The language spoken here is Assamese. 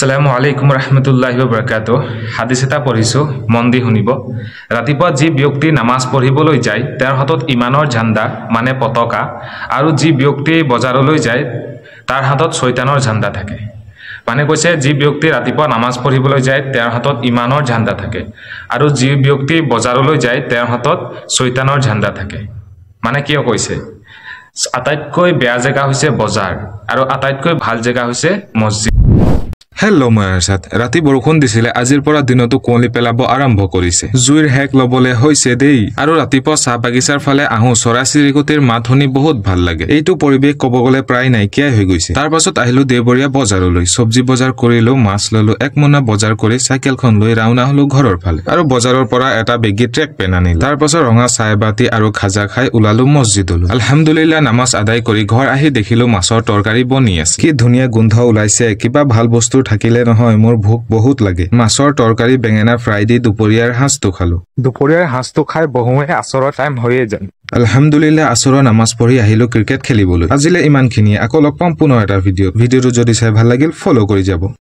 আসসালামু আলাইকুম ৰহমতুল্লাহি ওয়া বাৰাকাতুহু হাদিস এটা পঢ়িছো মন দি শুনিব ৰাতিপুৱা যি ব্যক্তি নামাজ পঢ়িবলৈ যায় তাৰ হাতত ইমানৰ ঝাণ্ডা মানে পতাকা আৰু যি ব্যক্তি বজাৰলৈ যায় তাৰ হাতত শয়তানৰ ঝাণ্ডা থাকে মানে কৈছে যি ব্যক্তি ৰাতিপুৱা নামাজ পঢ়িবলৈ যায় তাৰ হাতত ইমানৰ ঝাণ্ডা থাকে আৰু যি ব্যক্তি বজাৰলৈ যায় তাৰ হাতত শয়তানৰ ঝাণ্ডা থাকে মানে কিয় কৈছে আটাইতকৈ বেয়া জায়গা হৈছে বজাৰ আৰু আটাইতকৈ ভাল জায়গা হৈছে মছজিদ হেল্ল' ময়াৰসাত ৰাতি বৰষুণ দিছিলে আজিৰ পৰা দিনতো কুঁৱলী পেলাব আৰম্ভ কৰিছে জুইৰ হেক লবলে হৈছে দেই আৰু ৰাতিপুৱা চাহ বাগিচাৰ ফালে আহো চৰাই চিৰিকটিৰ মাত শুনি বহুত ভাল লাগে এইটো পৰিৱেশ ক'ব গ'লে প্ৰায় নাইকিয়াই হৈ গৈছে তাৰ পাছত আহিলো দেওবৰীয়া বজাৰলৈ চব্জি বজাৰ কৰিলো মাছ ললো এক মোনা বজাৰ কৰি চাইকেলখন লৈ ৰাওনা হলো ঘৰৰ ফালে আৰু বজাৰৰ পৰা এটা বেগী ট্ৰেক পেন আনিলো তাৰ পাছত ৰঙা চাহ বাতি আৰু খাজা খাই ওলালো মছজিদলৈ আলহামদুলিল্লাহ নামাজ আদায় কৰি ঘৰ আহি দেখিলো মাছৰ তৰকাৰী বনি আছে কি ধুনীয়া গোন্ধ ওলাইছে কিবা ভাল বস্তু থাকিলে নহয় মোৰ ভোক বহুত লাগে মাছৰ তৰকাৰী বেঙেনা ফ্ৰাই দি দুপৰীয়াৰ হাঁচটো খালো দুপৰীয়াৰ হাঁচটো খাই বহুৱে আসৰৰ টাইম হৈয়ে যায় আলহামদুলিল্লাহ আসৰৰ নামাজ পঢ়ি আহিলো ক্ৰিকেট খেলিবলৈ আজিলে ইমানখিনিয়ে আকৌ লগ পাম পুনৰ এটা ভিডিঅ'টো যদি চাই ভাল লাগিল ফলো কৰি যাব